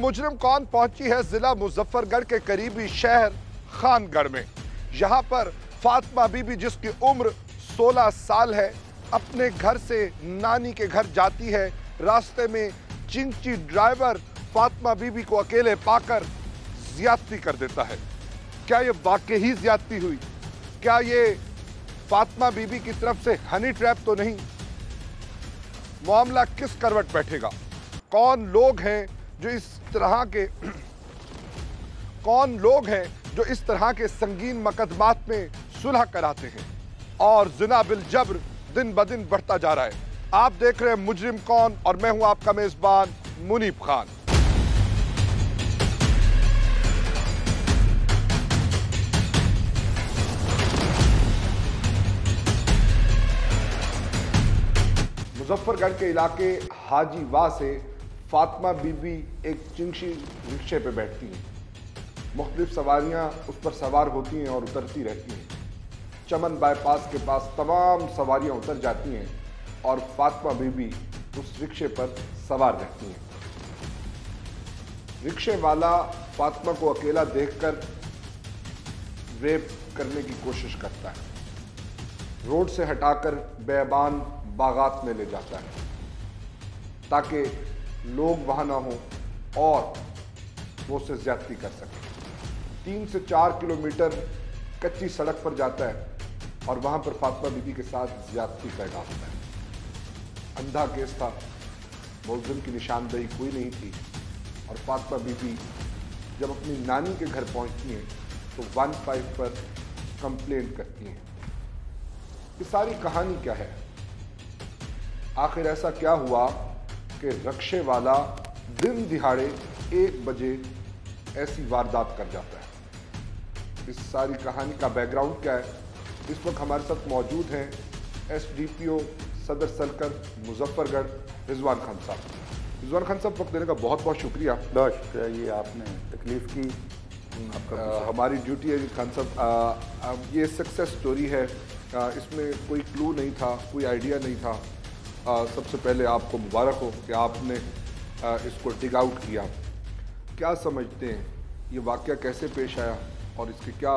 मुजरिम कौन पहुंची है जिला मुजफ्फरगढ़ के करीबी शहर खानगढ़ में। यहां पर फातिमा बीबी, जिसकी उम्र 16 साल है, अपने घर से नानी के घर जाती है। रास्ते में चिंची ड्राइवर फातिमा बीबी को अकेले पाकर ज्यादती कर देता है। क्या ये वाकई ही ज्यादती हुई? क्या ये फातिमा बीबी की तरफ से हनी ट्रैप तो नहीं? मामला किस करवट बैठेगा? कौन लोग हैं जो इस तरह के संगीन मुकदमात में सुलह कराते हैं? और जिना बिल जब्र दिन ब दिन बढ़ता जा रहा है। आप देख रहे हैं मुजरिम कौन, और मैं हूं आपका मेजबान मुनीब खान। मुजफ्फरगढ़ के इलाके हाजी वाह से फातिमा बीबी एक चिंची रिक्शे पे बैठती हैं। मुख्तलिफ सवारियां उस पर सवार होती हैं और उतरती रहती हैं। चमन बाईपास के पास तमाम सवारियां उतर जाती हैं और फातिमा बीबी उस रिक्शे पर सवार रहती हैं। रिक्शे वाला फातिमा को अकेला देखकर रेप करने की कोशिश करता है। रोड से हटाकर बेबान बागात में ले जाता है ताकि लोग वहां ना हो और वो उससे ज्यादती कर सके। 3 से 4 किलोमीटर कच्ची सड़क पर जाता है और वहां पर फातिमा बीबी के साथ ज्यादती कर डालता है। अंधा केस था, मुलजिम की निशानदेही कोई नहीं थी। और फातिमा बीबी जब अपनी नानी के घर पहुंचती हैं तो 15 पर कंप्लेंट करती हैं। ये सारी कहानी क्या है? आखिर ऐसा क्या हुआ कि रिक्शे वाला दिन दिहाड़े 1 बजे ऐसी वारदात कर जाता है? इस सारी कहानी का बैकग्राउंड क्या है? इस वक्त हमारे साथ मौजूद हैं SDPO सदर सर्कल मुजफ्फरगढ़ रिजवान खान साहब। रिजवान खान साहब, वक्त देने का बहुत बहुत शुक्रिया। बहुत शुक्रिया, ये आपने तकलीफ की। हमारी ड्यूटी है खान साहब। ये सक्सेस स्टोरी है, इसमें कोई क्लू नहीं था, कोई आइडिया नहीं था। सबसे पहले आपको मुबारक हो कि आपने इसको डिग आउट किया। क्या समझते हैं ये वाक़या कैसे पेश आया और इसके क्या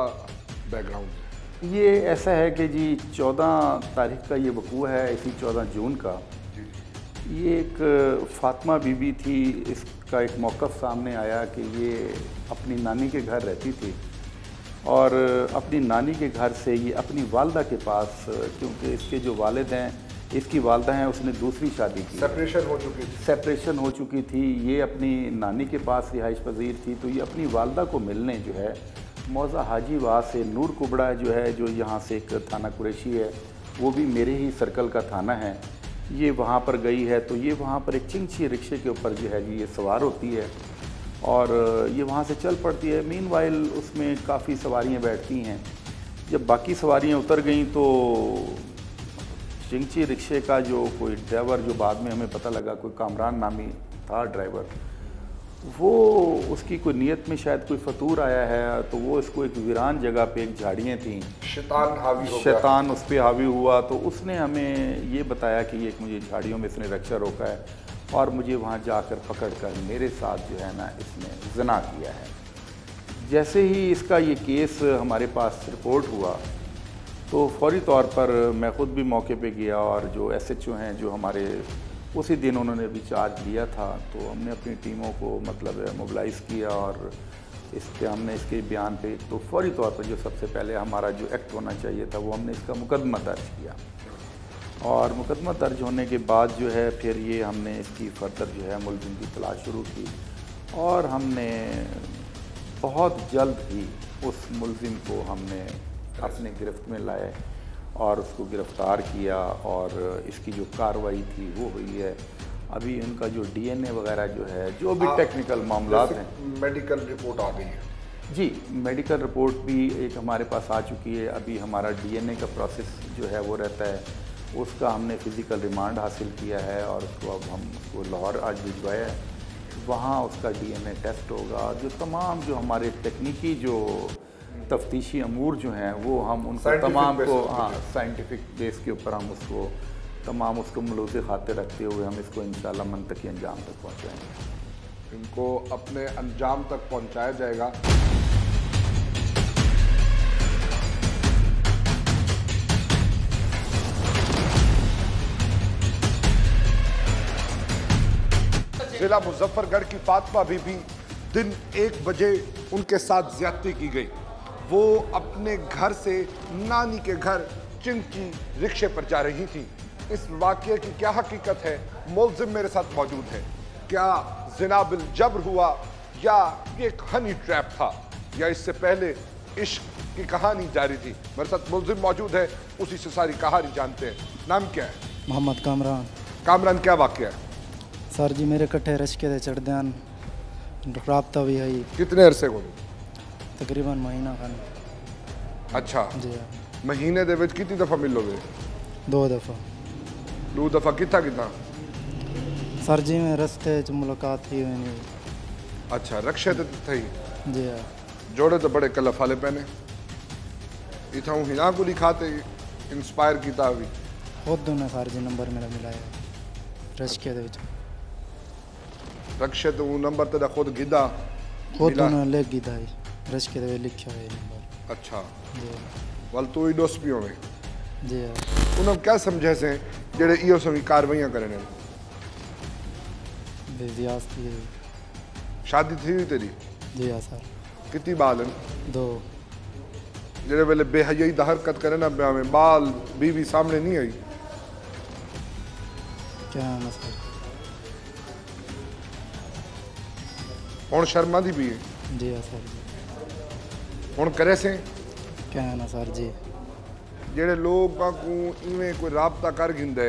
बैकग्राउंड है? ये ऐसा है कि जी 14 तारीख का ये वकूआ है, इसी 14 जून का। ये एक फातिमा बीबी थी, इसका एक मौक़िफ़ सामने आया कि ये अपनी नानी के घर रहती थी और अपनी नानी के घर से ये अपनी वालदा के पास, क्योंकि इसके जो वालिद हैं, इसकी वालदा हैं, उसने दूसरी शादी की, सेपरेशन हो चुकी थी। ये अपनी नानी के पास रिहाइश पजीर थी, तो ये अपनी वालदा को मिलने जो है मौज़ा हाजी वाह से नूर कुबड़ा जो है, जो यहाँ से एक थाना कुरैशी है, वो भी मेरे ही सर्कल का थाना है, ये वहाँ पर गई है। तो ये वहाँ पर एक चिंची रिक्शे के ऊपर जो है जी ये सवार होती है और ये वहाँ से चल पड़ती है। मीनवाइल उसमें काफ़ी सवारियाँ बैठती हैं। जब बाकी सवारियाँ उतर गईं तो चिंची रिक्शे का जो कोई ड्राइवर, जो बाद में हमें पता लगा कोई कामरान नामी था ड्राइवर, वो उसकी कोई नीयत में शायद कोई फतूर आया है, तो वो इसको एक वीरान जगह पे, एक झाड़ियाँ थीं, शैतान उस पर हावी हुआ। तो उसने हमें ये बताया कि ये मुझे झाड़ियों में इसने रिक्शा रोका है और मुझे वहाँ जाकर पकड़ कर मेरे साथ जो है ना इसने ज़िना किया है। जैसे ही इसका ये केस हमारे पास रिपोर्ट हुआ तो फौरी तौर पर मैं ख़ुद भी मौके पे गया और जो SHO हैं, जो हमारे उसी दिन उन्होंने भी चार्ज लिया था, तो हमने अपनी टीमों को मतलब मोबिलाइज़ किया और इस पे हमने इसके बयान पे तो फौरी तौर पर जो सबसे पहले हमारा जो एक्ट होना चाहिए था वो हमने इसका मुकदमा दर्ज किया। और मुकदमा दर्ज होने के बाद जो है फिर ये हमने इसकी फर्दर जो है मुलजिम की तलाश शुरू की और हमने बहुत जल्द ही उस मुलजिम को हमने अपने गिरफ्त में लाए और उसको गिरफ़्तार किया और इसकी जो कार्रवाई थी वो हुई है। अभी इनका जो DNA वगैरह जो है, जो भी टेक्निकल मामलात हैं, मेडिकल रिपोर्ट आ गई है जी, मेडिकल रिपोर्ट भी एक हमारे पास आ चुकी है। अभी हमारा DNA का प्रोसेस जो है वो रहता है, उसका हमने फ़िज़िकल रिमांड हासिल किया है और उसको अब हम उसको लाहौर आज भिजवाया है। वहाँ उसका DNA टेस्ट होगा। जो तमाम जो हमारे तकनीकी जो तफ्तीशी अमूर जो हैं वो हम उनको तमाम को साइंटिफिक बेस के ऊपर हम उसको तमाम उसको मलूज़ खाते रखते हुए हम इसको इंशाल्लाह मंतकी अंजाम तक पहुँचाएँगे। इनको अपने अंजाम तक पहुंचाया जाएगा। जिला मुजफ्फरगढ़ की फातिमा बीबी, दिन 1 बजे उनके साथ ज्यादती की गई। वो अपने घर से नानी के घर चिंची रिक्शे पर जा रही थी। इस वाक़ये की क्या हकीकत है, मुल्ज़िम मेरे साथ मौजूद है। क्या ज़िना बिल जब्र हुआ या ये एक हनी ट्रैप था, या इससे पहले इश्क की कहानी जारी थी? मेरे साथ मुल्ज़िम मौजूद है, उसी से सारी कहानी जानते हैं। नाम क्या है? मोहम्मद कामरान। कामरान, क्या वाक़या है? सर जी मेरे कट्ठे रश्के दे चढ़ दैन राबता भी है। कितने अरसे को? तकरीबन महीना खान। अच्छा जी महीने दे विच कितनी दफ़ा मिलोगे? 2 दफ़ा। 2 दफ़ा कितना कितना? सर जी में रस्ते च मुलाकात ही हुई नहीं। अच्छा रक्शे ते थई? जी हाँ। जोड़े तो बड़े कलफ वाले पहने इतना हूँ हिना को लिखाते इंस्पायर किया भी खुद ने सर जी नंबर मेरा मिलाया रश्के दे विच। रक्शे तो नंबर तेरा खुद गिदा खुद ने लिख गिदा है रश्के दे लिखा है नंबर। अच्छा जी वाल तू ही दोस्त भी होवे? जी हाँ। उन्होंने क्या समझे से जेड़े इो सभी कार्रवाइयां करने? बेजियास्ती है। शादी थी हुई तेरी? जी हाँ सर। कितनी बाल हैं? 2। जेड़े वेले बेहयाई दा हरकत करे ना ब्याह में, बाल बीवी सामने नहीं आई? क्या है ना सर? हुण शर्मा दी भी है? जी हाँ सर जी। हुण करे से क्या है ना सर जी? जेड़े लोग को इवें कोई राबता कर गिंदे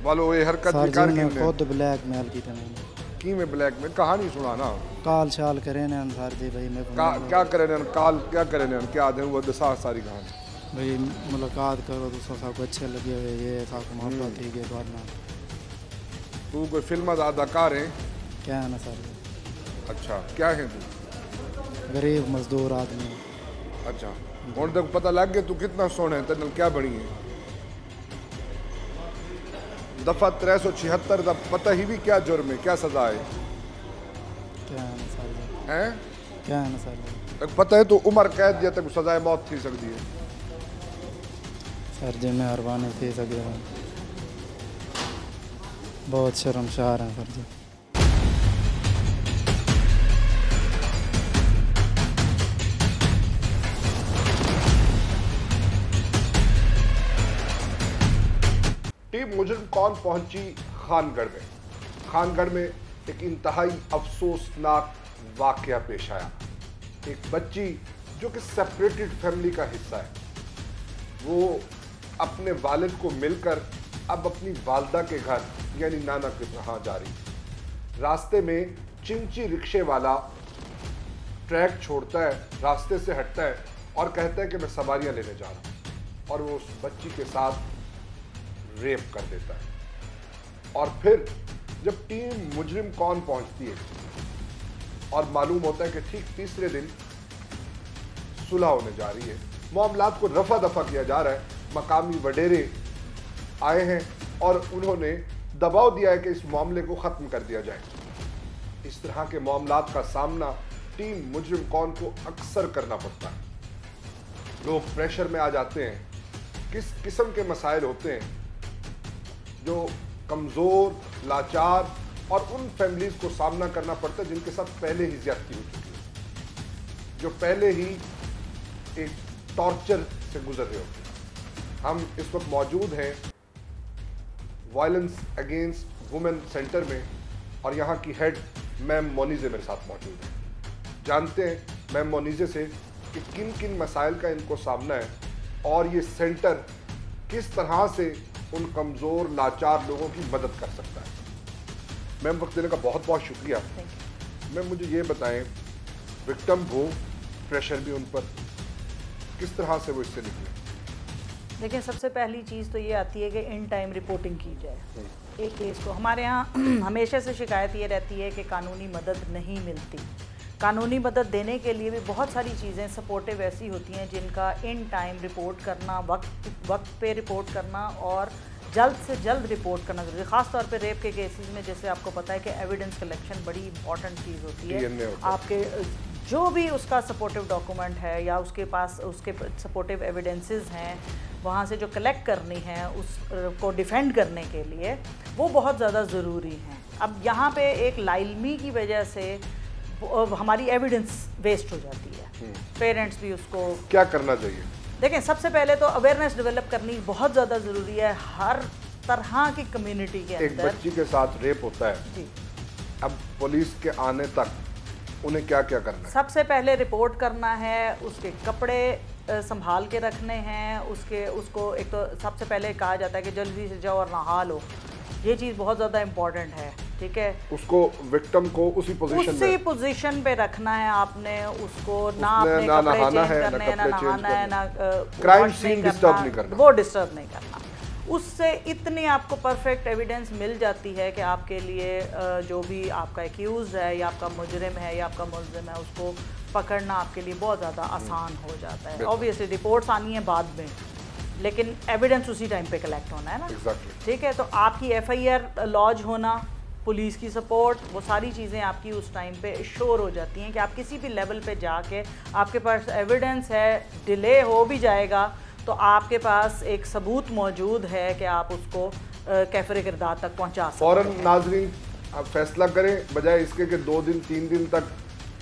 वालो ये हरकत सर भी कर जी ने गिंदे खुद ब्लैकमेल की था मैंने। की में ब्लैक में कहानी सुना ना। काल शाल करे ने सर जी भाई मैं क्या करे ने काल, क्या करे ने क्या दे वो दसा सारी कहानी भाई मुलाकात करो तो सबको अच्छे लगे हुए ये साथ मोहब्बत थी के बाद ना। तू कोई फिल्म का अदाकार है? क्या है ना सर जी? अच्छा क्या है तू? गरीब मजदूर आदमी। अच्छा हुण तक पता लग गया तू कितना सोना है, तेरे क्या बनी है? दफा 376 का पता ही भी क्या जुर्म है, क्या सजा है? क्या है ना सर जी? हैं? क्या है ना सर जी? तक पता है तो उम्र कैद दिया तक सजाए मौत थी सकती है। सर जी मेहरबानी थी सके बहुत शर्मसार हैं सर जी। टीम मुजरिम कौन पहुंची खानगढ़ में। खानगढ़ में एक इंतहाई अफसोसनाक वाकया पेश आया। एक बच्ची जो कि सेपरेटेड फैमिली का हिस्सा है, वो अपने वालिद को मिलकर अब अपनी वालदा के घर यानी नाना के यहाँ जा रही थी। रास्ते में चिंची रिक्शे वाला ट्रैक छोड़ता है, रास्ते से हटता है और कहता है कि मैं सवारियां लेने जा रहा हूँ, और वो उस बच्ची के साथ रेप कर देता है। और फिर जब टीम मुजरिम कौन पहुंचती है और मालूम होता है कि ठीक तीसरे दिन सुलह होने जा रही है, मामलात को रफा दफा किया जा रहा है, मकामी वडेरे आए हैं और उन्होंने दबाव दिया है कि इस मामले को ख़त्म कर दिया जाए। इस तरह के मामलात का सामना टीम मुजरिम कौन को अक्सर करना पड़ता है। लोग प्रेशर में आ जाते हैं, किस किस्म के मसाइल होते हैं जो कमज़ोर, लाचार और उन फैमिलीज़ को सामना करना पड़ता है जिनके साथ पहले ही ज़्यादती हो चुकी है, जो पहले ही एक टॉर्चर से गुजर रहे होते हैं। हम इस वक्त मौजूद हैं वायलेंस अगेंस्ट वुमेन सेंटर में और यहाँ की हेड मैम मोनीज़े मेरे साथ मौजूद है। जानते हैं मैम मोनीज़े से कि किन किन मसाइल का इनको सामना है और ये सेंटर किस तरह से उन कमज़ोर लाचार लोगों की मदद कर सकता है। मैम वक्त देने का बहुत बहुत शुक्रिया। मैम मुझे ये बताएं, विक्टिम वो, प्रेशर भी उन पर, किस तरह से वो इससे निकले? देखिए सबसे पहली चीज़ तो ये आती है कि इन टाइम रिपोर्टिंग की जाए एक केस को। हमारे यहाँ हमेशा से शिकायत ये रहती है कि कानूनी मदद नहीं मिलती। कानूनी मदद देने के लिए भी बहुत सारी चीज़ें सपोर्टिव ऐसी होती हैं जिनका इन टाइम रिपोर्ट करना, वक्त पे रिपोर्ट करना और जल्द से जल्द रिपोर्ट करना जरूरी है। ख़ास तौर पे रेप के केसेस में जैसे आपको पता है कि एविडेंस कलेक्शन बड़ी इंपॉर्टेंट चीज़ होती DNA है। होता है। आपके जो भी उसका सपोर्टिव डॉक्यूमेंट है या उसके पास उसके सपोर्टिव एविडेंसेस हैं, वहाँ से जो कलेक्ट करनी है उसको डिफेंड करने के लिए, वो बहुत ज़्यादा ज़रूरी हैं। अब यहाँ पे एक लाइलमी की वजह से हमारी एविडेंस वेस्ट हो जाती है। पेरेंट्स भी उसको क्या करना चाहिए? देखें, सबसे पहले तो अवेयरनेस डेवलप करनी बहुत ज़्यादा ज़रूरी है हर तरह की कम्युनिटी के एक अंदर। बच्ची के साथ रेप होता है जी, अब पुलिस के आने तक उन्हें क्या क्या करना है? सबसे पहले रिपोर्ट करना है, उसके कपड़े संभाल के रखने हैं, उसको एक तो सबसे पहले कहा जाता है कि जल्दी से जाओ और नहा लो, ये चीज़ बहुत ज़्यादा इम्पॉर्टेंट है, ठीक है। उसको विक्टिम को उसी पोजीशन पे रखना है आपने उसको, ना उसने अपने ना कपड़े नहाना चेंज है, करने ना हैं, ना कपड़े चेंज नहाना है, ना क्राइम वॉश सीन डिस्टर्ब नहीं करना, वो डिस्टर्ब नहीं करना। उससे इतनी आपको परफेक्ट एविडेंस मिल जाती है कि आपके लिए जो भी आपका एक्यूज है या आपका मुजरिम है या आपका मुल्जिम है, उसको पकड़ना आपके लिए बहुत ज़्यादा आसान हो जाता है। ऑब्वियसली रिपोर्ट्स आनी है बाद में, लेकिन एविडेंस उसी टाइम पे कलेक्ट होना है ना। Exactly. ठीक है, तो आपकी FIR लॉज होना, पुलिस की सपोर्ट, वो सारी चीज़ें आपकी उस टाइम पे श्योर हो जाती हैं कि आप किसी भी लेवल पे जाके आपके पास एविडेंस है, डिले हो भी जाएगा तो आपके पास एक सबूत मौजूद है कि आप उसको कैफरे किरदार तक पहुंचा सकते फौरन हैं। नाजरीन आप फैसला करें, बजाय इसके कि 2 दिन 3 दिन तक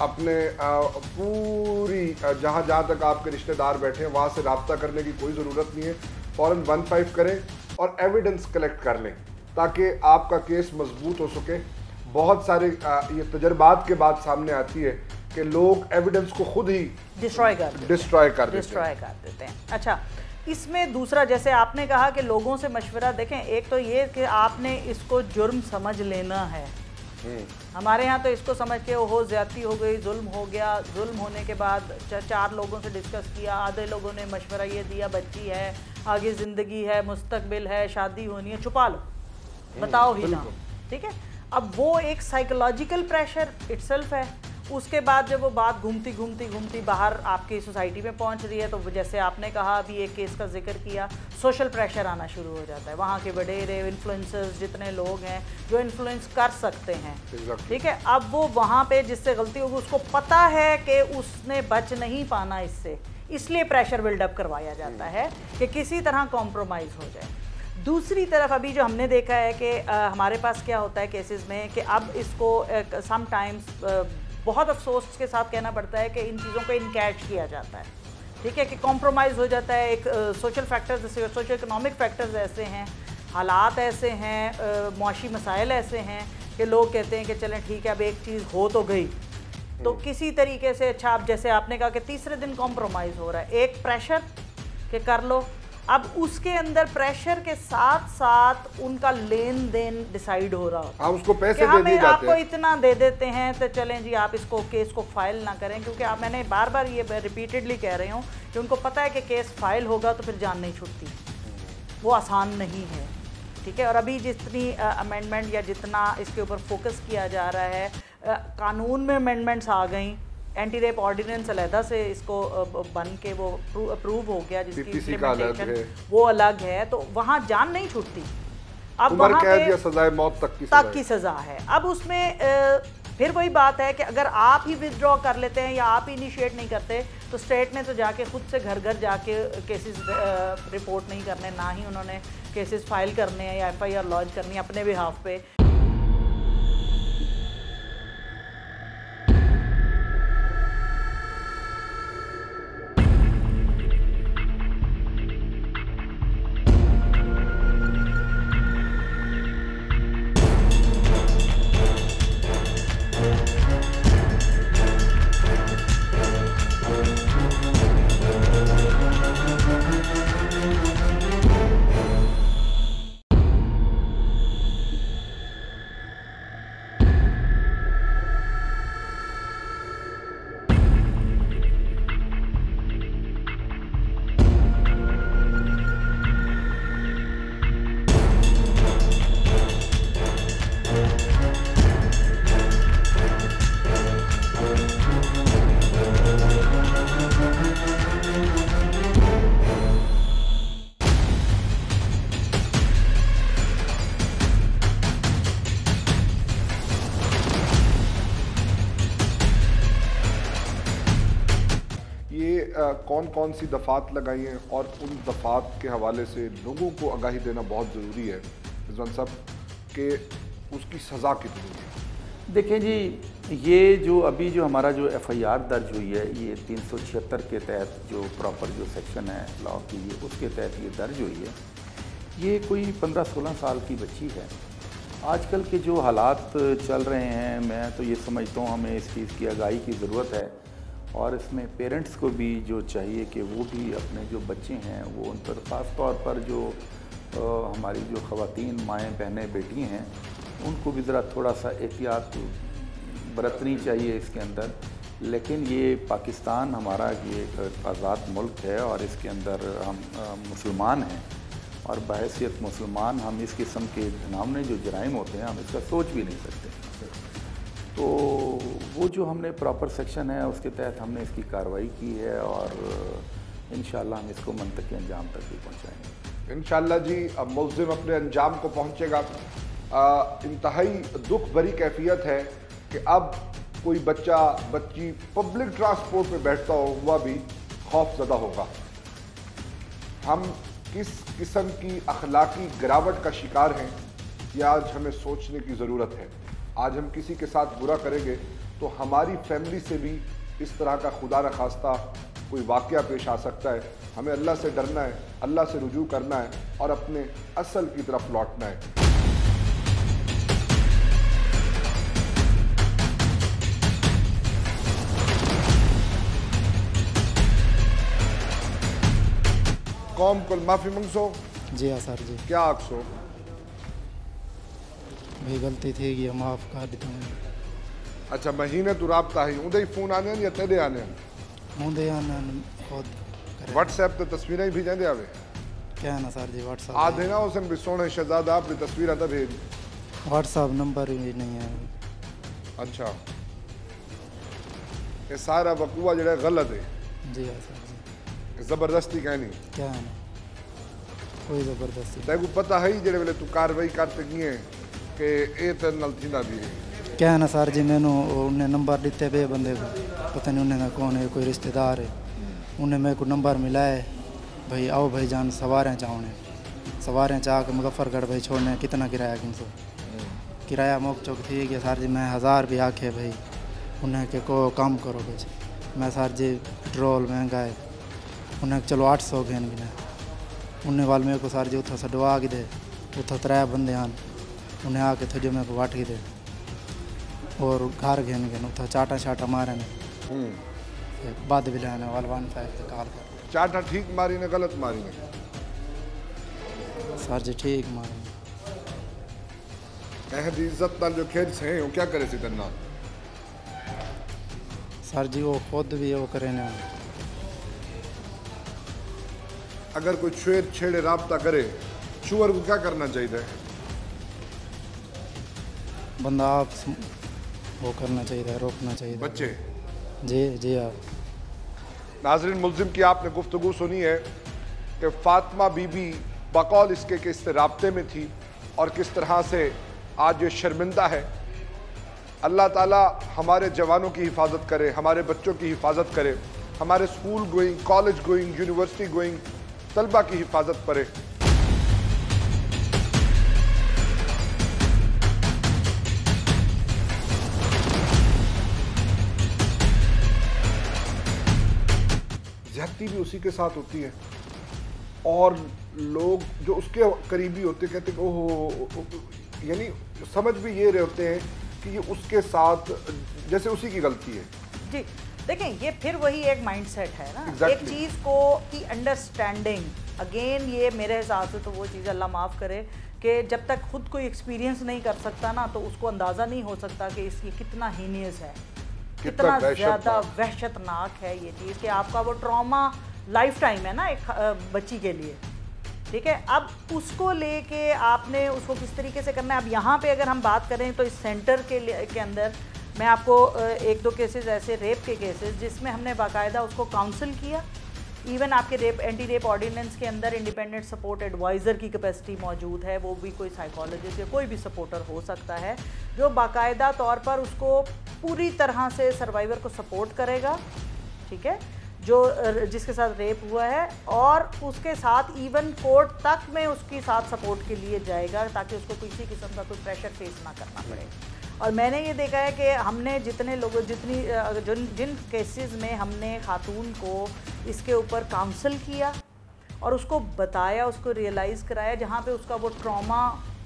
अपने पूरी जहाँ तक आपके रिश्तेदार बैठे हैं वहाँ से रब्ता करने की कोई ज़रूरत नहीं है। फ़ौरन 15 करें और एविडेंस कलेक्ट कर लें ताकि आपका केस मजबूत हो सके। बहुत सारे ये तजर्बात के बाद सामने आती है कि लोग एविडेंस को खुद ही डिस्ट्रॉय कर देते हैं। अच्छा, इसमें दूसरा, जैसे आपने कहा कि लोगों से मशवरा, देखें एक तो ये कि आपने इसको जुर्म समझ लेना है। हमारे यहाँ तो इसको समझ के हो ज्यादती हो गई, जुल्म हो गया, जुल्म होने के बाद 4 लोगों से डिस्कस किया, आधे लोगों ने मशवरा ये दिया बच्ची है, आगे ज़िंदगी है, मुस्तकबिल है, शादी होनी है, छुपा लो, बताओ ही ना, ठीक है। अब वो एक साइकोलॉजिकल प्रेशर इटसेल्फ है। उसके बाद जब वो बात घूमती बाहर आपकी सोसाइटी में पहुंच रही है, तो जैसे आपने कहा अभी एक केस का जिक्र किया, सोशल प्रेशर आना शुरू हो जाता है। वहाँ के वडेरे इन्फ्लुएंसर्स जितने लोग हैं जो इन्फ्लुएंस कर सकते हैं, ठीक है, अब वो वहाँ पे जिससे गलती होगी उसको पता है कि उसने बच नहीं पाना इससे, इसलिए प्रेशर बिल्डअप करवाया जाता है कि किसी तरह कॉम्प्रोमाइज़ हो जाए। दूसरी तरफ अभी जो हमने देखा है कि हमारे पास क्या होता है केसेस में कि अब इसको समटाइम्स बहुत अफसोस के साथ कहना पड़ता है कि इन चीज़ों को इनकैच किया जाता है, ठीक है, कि कॉम्प्रोमाइज़ हो जाता है। एक सोशल फैक्टर्स जैसे सोशल इकोनॉमिक फैक्टर्स ऐसे हैं, हालात ऐसे हैं, मुआशी मसाइल ऐसे हैं कि लोग कहते हैं कि चलें ठीक है अब एक चीज़ हो तो गई, तो किसी तरीके से, अच्छा अब जैसे आपने कहा कि तीसरे दिन कॉम्प्रोमाइज़ हो रहा है, एक प्रेशर के कर लो, अब उसके अंदर प्रेशर के साथ साथ उनका लेन देन डिसाइड हो रहा होता है। उसको पैसे दे दिए जाते हैं, आपको इतना दे देते हैं तो चलें जी आप इसको केस को फाइल ना करें, क्योंकि आप, मैंने बार बार ये रिपीटेडली कह रही हूँ कि उनको पता है कि केस फाइल होगा तो फिर जान नहीं छूटती, वो आसान नहीं है, ठीक है। और अभी जितनी अमेंडमेंट या जितना इसके ऊपर फोकस किया जा रहा है, कानून में अमेंडमेंट्स आ गई, एंटी रेप ऑर्डिनेंस अलहदा से इसको बन के वो अप्रूव हो गया, जिसकी इम्प्लीमेंटेशन वो अलग है, तो वहाँ जान नहीं छूटती। अब वहाँ पे सजाए मौत तक की सज़ा है। अब उसमें फिर वही बात है कि अगर आप ही विदड्रॉ कर लेते हैं या आप ही इनिशिएट नहीं करते, तो स्टेट ने तो जाके खुद से घर घर जाके केसेस रिपोर्ट नहीं करने, ना ही उन्होंने केसेस फाइल करने हैं या FIR लॉन्च करनी है अपने बिहाफ पे। कौन कौन सी दफ़ात लगाई हैं और उन दफ़ात के हवाले से लोगों को आगाही देना बहुत ज़रूरी है रिजवान साहब कि उसकी सज़ा कितनी है? देखें जी, ये जो अभी जो हमारा जो एफआईआर दर्ज हुई है, ये 376 के तहत जो प्रॉपर जो सेक्शन है लॉ की, ये उसके तहत ये दर्ज हुई है। ये कोई 15-16 साल की बच्ची है। आजकल के जो हालात चल रहे हैं, मैं तो ये समझता हूँ हमें इस चीज़ की आगाही की ज़रूरत है और इसमें पेरेंट्स को भी जो चाहिए कि वो भी अपने जो बच्चे हैं वो उन पर ख़ास तौर पर जो हमारी जो ख़वातीन माएँ बहनें बेटी हैं उनको भी ज़रा थोड़ा सा एहतियात बरतनी चाहिए इसके अंदर। लेकिन ये पाकिस्तान हमारा ये एक आज़ाद मुल्क है और इसके अंदर हम मुसलमान हैं और बहैसियत मुसलमान हम इस किस्म के घिनौने जो जराइम होते हैं हम इसका सोच भी नहीं सकते। तो वो जो हमने प्रॉपर सेक्शन है उसके तहत हमने इसकी कार्रवाई की है और इंशाअल्लाह हम इसको मंतकी अंजाम तक भी पहुँचाएँगे। इंशाअल्लाह जी, अब मुल्ज़िम अपने अंजाम को पहुँचेगा। इंतहाई दुख भरी कैफियत है कि अब कोई बच्चा बच्ची पब्लिक ट्रांसपोर्ट में बैठता हुआ भी खौफज़दा होगा। हम किस किस्म की अखलाकी गिरावट का शिकार हैं, ये आज हमें सोचने की ज़रूरत है। आज हम किसी के साथ बुरा करेंगे तो हमारी फैमिली से भी इस तरह का खुदा न खास्ता कोई वाक़या पेश आ सकता है। हमें अल्लाह से डरना है, अल्लाह से रुजू करना है और अपने असल की तरफ लौटना है। कौम को माफ़ी मंगसो। जी हाँ सर जी। क्या आखसो? भाई गलती थी कि माफ़ कर देता हूँ। अच्छा, महीने तो राब्ता है उदय फ़ोन आने या तेरे आने मुंदे आना खुद व्हाट्सएप ते तस्वीरें भी भेजेंदे आवे क्या है ना सर जी। व्हाट्सएप आ देना उसन भी सोने शहजादा अपनी तस्वीर आता भेज। व्हाट्सएप नंबर भी नहीं है। अच्छा, ये सारा वकूआ जो गलत है। जी हाँ सर जी। ज़बरदस्ती कहनी क्या है ना, कोई ज़बरदस्ती तेको पता है जेड़े वेले तू कार्रवाई करते किए कि ए ते नल थींदा भी है। क्या है ना सर जी, मैंने उन्हें नंबर दिते पे बंदे को, पता नहीं उन्हें कौन है, कोई रिश्तेदार है। उन्हें मेरे को नंबर मिला है, भाई आओ भाई जान सवारें चाहोने सवारें चाह के मुजफ्फरगढ़ भाई छोड़ने कितना किराया 300 किराया मोक चौक थी कि सर जी मैं 1000 भी आखे भाई उन्हें के को काम करो कुछ। मैं सर जी पेट्रोल महंगा है, उन्हें चलो 800 घेन गिना। उन्हें वाल मेरे को सर जी उथा सडवा के दे, उथा 3 बंदे आन उन्हें आके थे जो मेरे को वाट के दे और घर घेन गिन उथा चाटा शाटा मारे ने बाद भी लाने वाल 15 कॉल कर चाटा ठीक मारी ने गलत मारी ने? सर जी ठीक मारे अहद इज्जत नाल जो खेल से वो क्या करे सी तन्ना? सर जी वो खुद भी वो करे ने। अगर कोई छेड़ छेड़े राब्ता करे शुअर को क्या करना चाहिए? बंदा आप वो करना चाहिए, रोकना चाहिए। बच्चे जी जी हाँ। नाजरीन, मुल्ज़िम की आपने गुफ्तगू सुनी है कि फ़ातिमा बीबी बकौल इसके कि इससे राब्ते में थी और किस तरह से आज ये शर्मिंदा है। अल्लाह ताला हमारे जवानों की हिफाजत करे, हमारे बच्चों की हिफाजत करे, हमारे school going, college going, university going तलबा की हिफाजत करे। ज्यादती भी उसी के साथ होती है और लोग जो उसके करीबी होते कहते कि ओहो, यानी समझ भी ये रहे होते हैं कि ये उसके साथ जैसे उसी की गलती है। जी देखें, ये फिर वही एक माइंडसेट है ना। Exactly. एक चीज़ को की अंडरस्टैंडिंग, अगेन ये मेरे हिसाब से तो वो चीज़ अल्लाह माफ़ करे कि जब तक खुद कोई एक्सपीरियंस नहीं कर सकता ना तो उसको अंदाज़ा नहीं हो सकता कि इसकी कितना हीनियस है, कितना ज़्यादा वहशतनाक है ये चीज़ कि आपका वो ट्रॉमा लाइफ टाइम है ना एक बच्ची के लिए। ठीक है, अब उसको लेके आपने उसको किस तरीके से करना है। अब यहाँ पे अगर हम बात करें तो इस सेंटर के अंदर मैं आपको 1-2 केसेस ऐसे रेप के केसेस जिसमें हमने बाकायदा उसको काउंसिल किया। इवन आपके रेप एंटी रेप ऑर्डिनेंस के अंदर इंडिपेंडेंट सपोर्ट एडवाइज़र की कैपेसिटी मौजूद है। वो भी कोई साइकोलॉजिस्ट या कोई भी सपोर्टर हो सकता है जो बाकायदा तौर पर उसको पूरी तरह से सर्वाइवर को सपोर्ट करेगा। ठीक है, जिसके साथ रेप हुआ है, और उसके साथ इवन कोर्ट तक में उसकी साथ सपोर्ट के लिए जाएगा ताकि उसको किसी किस्म का कोई प्रेशर फेस ना करना पड़े। और मैंने ये देखा है कि हमने जितने लोगों जिन केसेस में हमने खातून को इसके ऊपर काउंसल किया और उसको बताया, उसको रियलाइज़ कराया, जहाँ पे उसका वो ट्रॉमा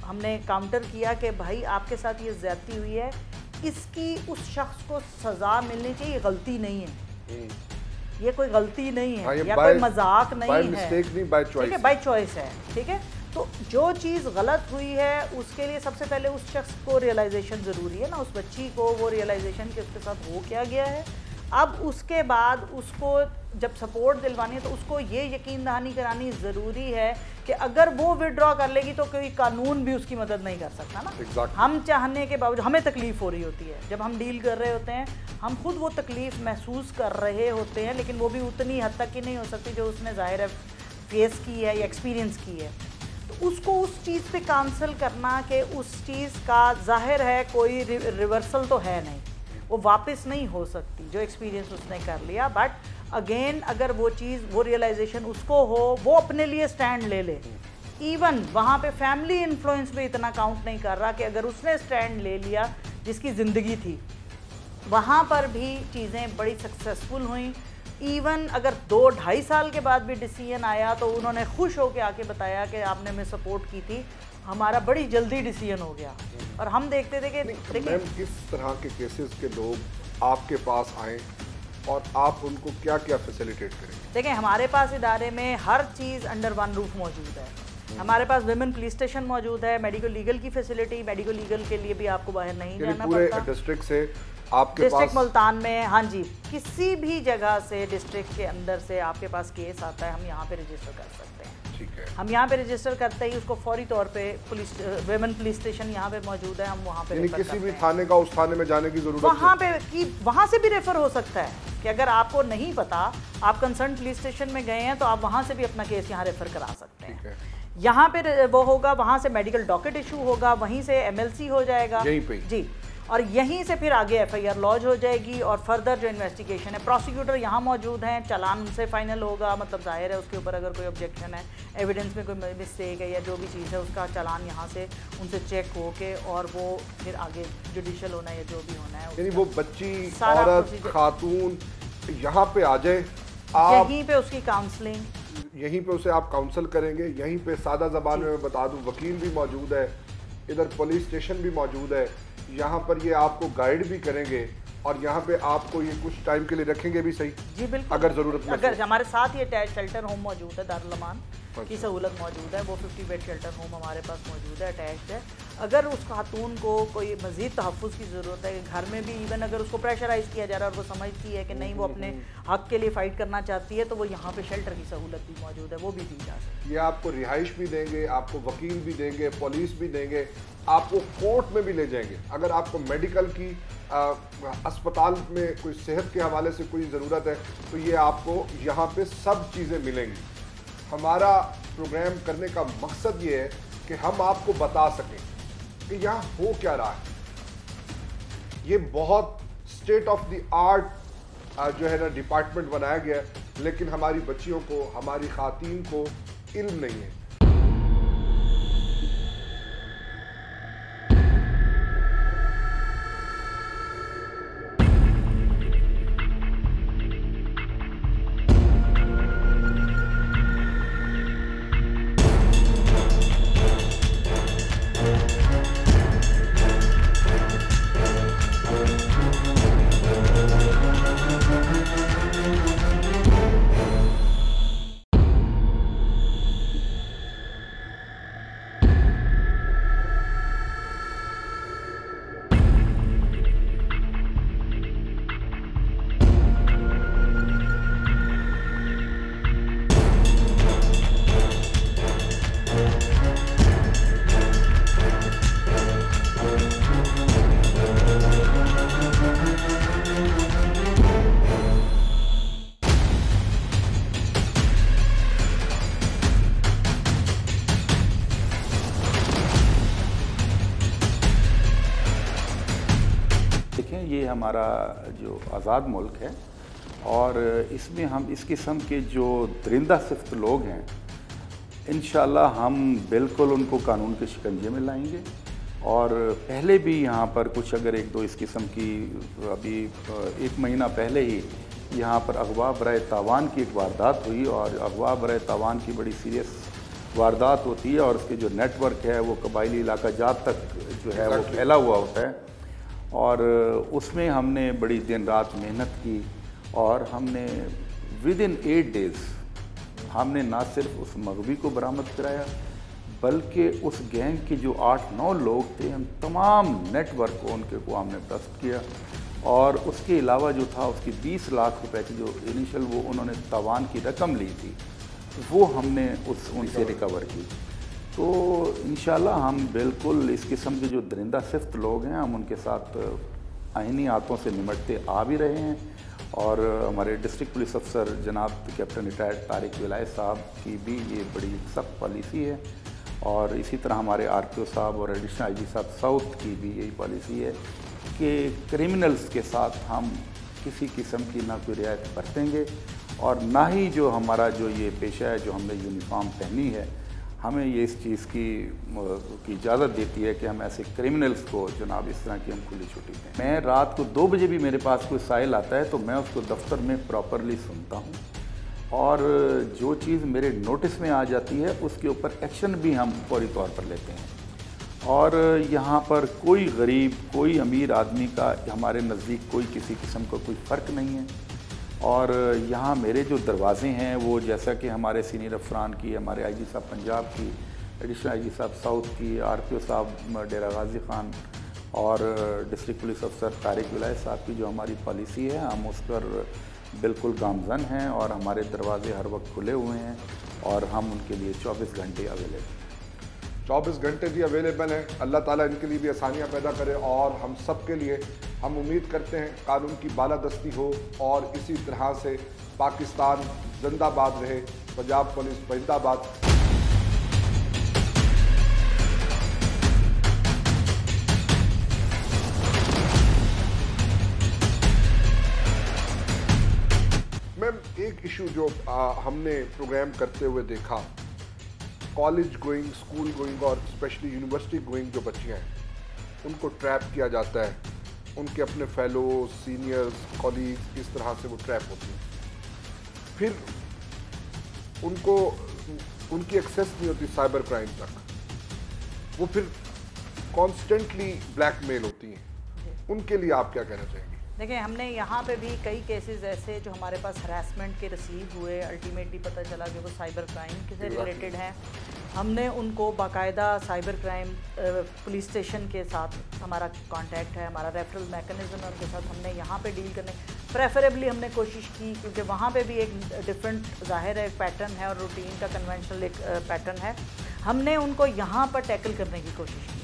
हमने काउंटर किया कि भाई आपके साथ ये ज़्यादती हुई है, इसकी उस शख्स को सज़ा मिलनी चाहिए, गलती नहीं है, ये कोई गलती नहीं है या कोई मजाक नहीं है, बाय चॉइस है, ठीक है। तो जो चीज़ गलत हुई है उसके लिए सबसे पहले उस शख्स को रियलाइजेशन ज़रूरी है ना, उस बच्ची को वो रियलाइजेशन कि उसके साथ हो क्या गया है। अब उसके बाद उसको जब सपोर्ट दिलवानी है तो उसको ये यकीन दहानी करानी ज़रूरी है कि अगर वो विड्रॉ कर लेगी तो कोई कानून भी उसकी मदद नहीं कर सकता ना। exactly. हम चाहने के बावजूद हमें तकलीफ़ हो रही होती है, जब हम डील कर रहे होते हैं हम खुद वो तकलीफ़ महसूस कर रहे होते हैं, लेकिन वो भी उतनी हद तक की नहीं हो सकती जो उसने ज़ाहिर है फेस की है या एक्सपीरियंस की है। तो उसको उस चीज़ पे काउंसल करना कि उस चीज़ का ज़ाहिर है कोई रिवर्सल तो है नहीं, वो वापस नहीं हो सकती जो एक्सपीरियंस उसने कर लिया। बट अगेन अगर वो चीज़, वो रियलाइजेशन उसको हो, वो अपने लिए स्टैंड ले ले। इवन वहाँ पे फैमिली इन्फ्लुएंस भी इतना काउंट नहीं कर रहा कि अगर उसने स्टैंड ले लिया जिसकी ज़िंदगी थी, वहाँ पर भी चीज़ें बड़ी सक्सेसफुल हुई। इवन अगर 2-2.5 साल के बाद भी डिसीजन आया तो उन्होंने खुश होकर आके बताया कि आपने हमें सपोर्ट की थी, हमारा बड़ी जल्दी डिसीजन हो गया। और हम देखते थे कि मैम किस तरह के केसेस के लोग आपके पास आए और आप उनको क्या क्या फैसिलिटेट करें? देखें, हमारे पास इदारे में हर चीज़ अंडर वन रूफ मौजूद है। हमारे पास विमेन पुलिस स्टेशन मौजूद है, मेडिको लीगल की फैसिलिटी, मेडिको लीगल के लिए भी आपको बाहर नहीं जाना पूरे पड़ता। डिस्ट्रिक्ट से आपके डिस्ट्रिक्ट पास मुल्तान में, हाँ जी, किसी भी जगह से डिस्ट्रिक्ट के अंदर से आपके पास केस आता है, हम यहाँ पे रजिस्टर कर सकते हैं। ठीक है, हम यहाँ पे रजिस्टर करते ही उसको फौरी तौर पे पुलिस विमेन पुलिस स्टेशन यहाँ पे मौजूद है, हम वहाँ पे रेफर किसी भी करते हैं। थाने का उस थाने में जाने की जरूरत वहाँ पे कि वहाँ से भी रेफर हो सकता है कि अगर आपको नहीं पता, आप कंसर्न पुलिस स्टेशन में गए हैं तो आप वहाँ से भी अपना केस यहाँ रेफर करा सकते हैं। यहाँ पे वो होगा, वहाँ से मेडिकल डॉकेट इशू होगा, वहीं से MLC हो जाएगा यहीं पे जी, और यहीं से फिर आगे FIR लॉज हो जाएगी और फर्दर जो इन्वेस्टिगेशन है, प्रोसिक्यूटर यहाँ मौजूद हैं, चालान उनसे फाइनल होगा, मतलब जाहिर है उसके ऊपर अगर कोई ऑब्जेक्शन है, एविडेंस में कोई मिस्टेक है या जो भी चीज़ है, उसका चालान यहाँ से उनसे चेक हो के और वो फिर आगे जुडिशल होना है या जो भी होना है, यानी वो बच्ची, औरत, खातून यहाँ पे आ जाए, आप यहीं पे उसकी काउंसलिंग, यहीं पे उसे आप काउंसल करेंगे। यहीं पे सादा ज़बान में मैं बता दूं, वकील भी मौजूद है, इधर पुलिस स्टेशन भी मौजूद है, यहाँ पर ये आपको गाइड भी करेंगे और यहाँ पे आपको ये कुछ टाइम के लिए रखेंगे भी सही जी, बिल्कुल, अगर ज़रूरत में। अगर हमारे साथ ये अटैच शेल्टर होम मौजूद है, दारुल अमान की सहूलत मौजूद है, वो 50 बेड शेल्टर होम हमारे पास मौजूद है, अटैच्ड है। अगर उस खातून को कोई मज़ीद तहफ़्फ़ुज़ की ज़रूरत है, घर में भी इवन अगर उसको प्रेशराइज़ किया जा रहा है और वो समझती है कि नहीं वो अपने हक़ के लिए फ़ाइट करना चाहती है, तो वो यहाँ पे शेल्टर की सहूलत भी मौजूद है, वो भी दी जा सकती है। ये आपको रिहाइश भी देंगे, आपको वकील भी देंगे, पुलिस भी देंगे, आपको कोर्ट में भी ले जाएंगे। अगर आपको मेडिकल की अस्पताल में कोई सेहत के हवाले से कोई ज़रूरत है तो ये आपको यहाँ पे सब चीज़ें मिलेंगी। हमारा प्रोग्राम करने का मकसद ये है कि हम आपको बता सकें कि यहाँ हो क्या रहा है। ये बहुत स्टेट ऑफ द आर्ट जो है ना डिपार्टमेंट बनाया गया है, लेकिन हमारी बच्चियों को, हमारी खातीन को इल्म नहीं है। ये हमारा जो आज़ाद मुल्क है और इसमें हम इस किस्म के जो दरिंदा सिफ्त लोग हैं, इंशाल्लाह हम बिल्कुल उनको कानून के शिकंजे में लाएंगे। और पहले भी यहाँ पर कुछ अगर एक दो इस किस्म की, अभी 1 महीना पहले ही यहाँ पर अगवा बराए तावान की एक वारदात हुई, और अगवा बराए तावान की बड़ी सीरियस वारदात होती है और उसके जो नेटवर्क है वो कबायली इलाका जात तक जो है वो फैला हुआ होता है। और उसमें हमने बड़ी दिन रात मेहनत की और हमने विदिन 8 डेज़ हमने ना सिर्फ उस मगवी को बरामद कराया, बल्कि उस गैंग के जो 8-9 लोग थे, हम तमाम नेटवर्क को उनको हमने ब्रस्ट किया। और उसके अलावा जो था उसकी 20 लाख रुपए की जो इनिशियल वो उन्होंने तावान की रकम ली थी, वो हमने उनसे रिकवर की। तो इंशाल्लाह हम बिल्कुल इस किस्म के जो दरिंदा सिफ्त लोग हैं, हम उनके साथ आइनी हाथों से निमटते आ भी रहे हैं। और हमारे डिस्ट्रिक्ट पुलिस अफसर जनाब कैप्टन रिटायर्ड तारिक विलायत साहब की भी ये बड़ी सख्त पॉलिसी है, और इसी तरह हमारे RPO साहब और एडिशनल IG साहब साउथ की भी यही पॉलिसी है कि क्रिमिनल्स के साथ हम किसी किस्म की ना कोई रियायत बरतेंगे, और ना ही जो हमारा जो ये पेशा है, जो हमने यूनिफॉर्म पहनी है, हमें ये इस चीज़ की इजाज़त देती है कि हम ऐसे क्रिमिनल्स को जनाब इस तरह की हम खुली छुट्टी दें। मैं रात को 2 बजे भी मेरे पास कोई साइल आता है तो मैं उसको दफ्तर में प्रॉपरली सुनता हूँ, और जो चीज़ मेरे नोटिस में आ जाती है उसके ऊपर एक्शन भी हम फौरी तौर पर लेते हैं। और यहाँ पर कोई गरीब, कोई अमीर आदमी का हमारे नज़दीक कोई किसी किस्म का कोई फ़र्क नहीं है। और यहाँ मेरे जो दरवाज़े हैं वो जैसा कि हमारे सीनियर अफसरान की, हमारे IG साहब पंजाब की, एडिशनल IG साहब साउथ की, RPO साहब डेरा गाजी ख़ान और डिस्ट्रिक्ट पुलिस अफसर तारिक विलायत साहब की जो हमारी पॉलिसी है, हम उस पर बिल्कुल गामज़न हैं और हमारे दरवाजे हर वक्त खुले हुए हैं और हम उनके लिए 24 घंटे अवेलेबल। 24 घंटे जी अवेलेबल हैं। अल्लाह ताला इनके लिए भी आसानियाँ पैदा करे और हम सब के लिए हम उम्मीद करते हैं कानून की बालादस्ती हो और इसी तरह से पाकिस्तान जिंदाबाद रहे, पंजाब पुलिस जिंदाबाद। मैम, एक इशू जो हमने प्रोग्राम करते हुए देखा, कॉलेज गोइंग, स्कूल गोइंग और स्पेशली यूनिवर्सिटी गोइंग जो बच्चियाँ हैं उनको ट्रैप किया जाता है, उनके अपने फेलो, सीनियर्स, कॉलीग्स, इस तरह से वो ट्रैप होती हैं। फिर उनको उनकी एक्सेस नहीं होती साइबर क्राइम तक, वो फिर कॉन्स्टेंटली ब्लैकमेल होती हैं। उनके लिए आप क्या कहना चाहेंगे? देखिए, हमने यहाँ पे भी कई केसेस ऐसे जो हमारे पास हरासमेंट के रिसीव हुए, अल्टीमेटली पता चला कि वो साइबर क्राइम से रिलेटेड हैं। हमने उनको बाकायदा साइबर क्राइम पुलिस स्टेशन के साथ हमारा कांटेक्ट है, हमारा रेफरल मैकेनिज्म है, उनके साथ हमने यहाँ पे डील करने प्रेफरेबली हमने कोशिश की, क्योंकि वहाँ पे भी एक डिफरेंट ज़ाहिर है, एक पैटर्न है और रूटीन का कन्वेंशनल एक पैटर्न है। हमने उनको यहाँ पर टैकल करने की कोशिश की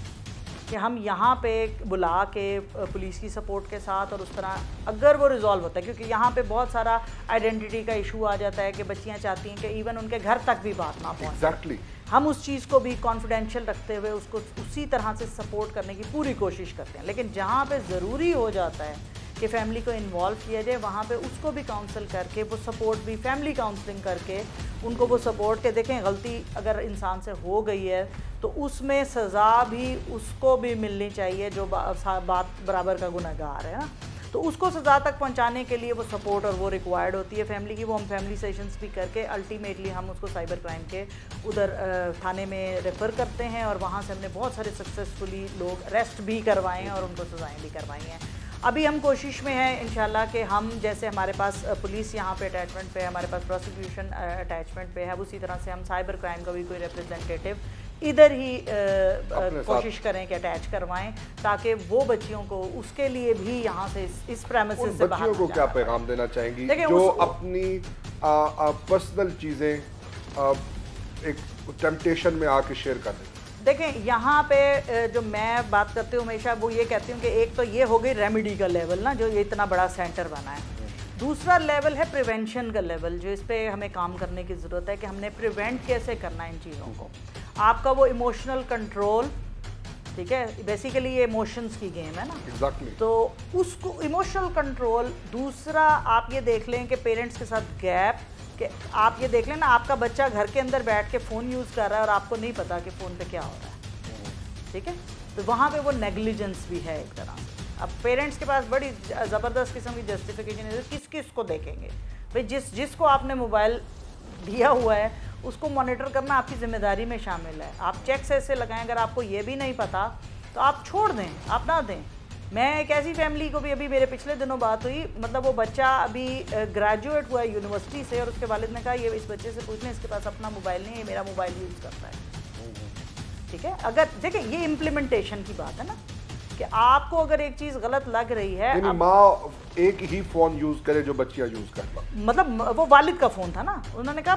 कि हम यहाँ पे बुला के पुलिस की सपोर्ट के साथ, और उस तरह अगर वो रिजॉल्व होता है, क्योंकि यहाँ पे बहुत सारा आइडेंटिटी का इशू आ जाता है कि बच्चियाँ चाहती हैं कि इवन उनके घर तक भी बात ना पहुँचे। Exactly. हम उस चीज़ को भी कॉन्फिडेंशियल रखते हुए उसको उसी तरह से सपोर्ट करने की पूरी कोशिश करते हैं, लेकिन जहाँ पे ज़रूरी हो जाता है कि फैमिली को इन्वॉल्व किया जाए, वहाँ पे उसको भी काउंसल करके, वो सपोर्ट भी फैमिली काउंसलिंग करके उनको वो सपोर्ट के, देखें गलती अगर इंसान से हो गई है तो उसमें सज़ा भी उसको भी मिलनी चाहिए जो बात बराबर का गुनहगार है ना, तो उसको सज़ा तक पहुंचाने के लिए वो सपोर्ट और वो रिक्वायर्ड होती है फैमिली की। वो हम फैमिली सेशंस भी करके अल्टीमेटली हम उसको साइबर क्राइम के उधर थाने में रेफ़र करते हैं, और वहाँ से हमने बहुत सारे सक्सेसफुली लोग अरेस्ट भी करवाए हैं और उनको सज़ाएँ भी करवाई हैं। अभी हम कोशिश में हैं इंशाल्लाह कि हम, जैसे हमारे पास पुलिस यहाँ पे अटैचमेंट पे है, हमारे पास प्रोसिक्यूशन अटैचमेंट पे है, उसी तरह से हम साइबर क्राइम का भी कोई रिप्रेजेंटेटिव इधर ही कोशिश करें कि अटैच करवाएं, ताकि वो बच्चियों को उसके लिए भी यहाँ से इस प्रेमिसेस से बाहर बच्चियों को क्या पैगाम देना चाहेंगी जो अपनी पर्सनल चीज़ें एक टेम्पटेशन में आके शेयर कर दें? देखें, यहाँ पे जो मैं बात करती हूँ हमेशा वो ये कहती हूँ कि एक तो ये हो गई रेमेडी का लेवल ना, जो ये इतना बड़ा सेंटर बना है। दूसरा लेवल है प्रिवेंशन का लेवल, जो इस पे हमें काम करने की ज़रूरत है कि हमने प्रिवेंट कैसे करना है इन चीज़ों को। आपका वो इमोशनल कंट्रोल ठीक है, बेसिकली ये इमोशंस की गेम है ना। एग्जैक्टली। तो उसको इमोशनल कंट्रोल। दूसरा आप ये देख लें कि पेरेंट्स के साथ गैप, कि आप ये देख लें ना, आपका बच्चा घर के अंदर बैठ के फ़ोन यूज़ कर रहा है और आपको नहीं पता कि फ़ोन पे क्या हो रहा है, ठीक है, तो वहाँ पे वो नेग्लिजेंस भी है एक तरह से। अब पेरेंट्स के पास बड़ी ज़बरदस्त किस्म की जस्टिफिकेशन है, किस किस को देखेंगे भाई, जिसको आपने मोबाइल दिया हुआ है उसको मॉनिटर करना आपकी ज़िम्मेदारी में शामिल है। आप चेक्स ऐसे लगाएं, अगर आपको ये भी नहीं पता तो आप छोड़ दें, आप ना दें। मैं एक ऐसी फैमिली को भी, अभी मेरे पिछले दिनों बात हुई, मतलब वो बच्चा अभी ग्रेजुएट हुआ है यूनिवर्सिटी से, और उसके वालिद ने कहा ये इस बच्चे से पूछ लें, इसके पास अपना मोबाइल नहीं है, मेरा मोबाइल यूज़ करता है, ठीक है। अगर देखें ये इम्प्लीमेंटेशन की बात है ना, कि आपको अगर एक चीज़ गलत लग रही है, माँ एक ही फोन यूज करे जो बच्चियां यूज करता, मतलब वो वालिद का फ़ोन था ना, उन्होंने कहा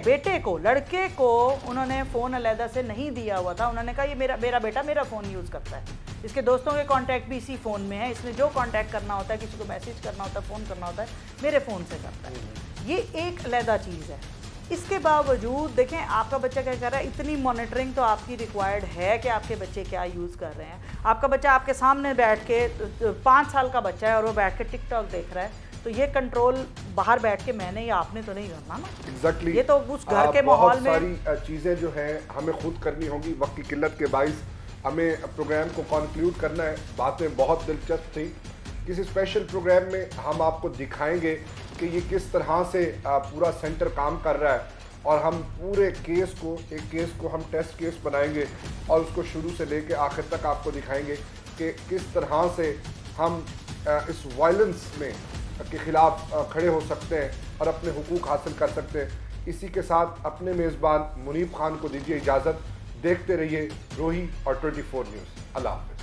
बेटे को, लड़के को उन्होंने फ़ोन अलहदा से नहीं दिया हुआ था। उन्होंने कहा ये मेरा बेटा मेरा फ़ोन यूज़ करता है, इसके दोस्तों के कांटेक्ट भी इसी फ़ोन में है, इसने जो कांटेक्ट करना होता है, किसी को मैसेज करना होता है, फ़ोन करना होता है, मेरे फ़ोन से करता है। ये एक अलहदा चीज़ है। इसके बावजूद देखें आपका बच्चा क्या कर रहा है, इतनी मॉनिटरिंग तो आपकी रिक्वायर्ड है कि आपके बच्चे क्या यूज़ कर रहे हैं। आपका बच्चा आपके सामने बैठ के 5 साल का बच्चा है और वो बैठ के टिकटॉक देख रहा है, तो ये कंट्रोल बाहर बैठ के मैंने या आपने तो नहीं करना ना। एग्जैक्टली। ये तो उस घर के माहौल में सारी चीज़ें जो है हमें खुद करनी होंगी। वक्त की किल्लत के बाइस हमें प्रोग्राम को कंक्लूड करना है। बातें बहुत दिलचस्प थी। किसी स्पेशल प्रोग्राम में हम आपको दिखाएंगे कि ये किस तरह से पूरा सेंटर काम कर रहा है, और हम पूरे केस को, एक केस को हम टेस्ट केस बनाएंगे और उसको शुरू से लेके आखिर तक आपको दिखाएंगे कि किस तरह से हम इस वायलेंस में के ख़िलाफ़ खड़े हो सकते हैं और अपने हुकूक हासिल कर सकते हैं। इसी के साथ अपने मेज़बान मुनीब खान को दीजिए इजाज़त। देखते रहिए रूही और 24 न्यूज़। अल्लाह हाफ़िज़।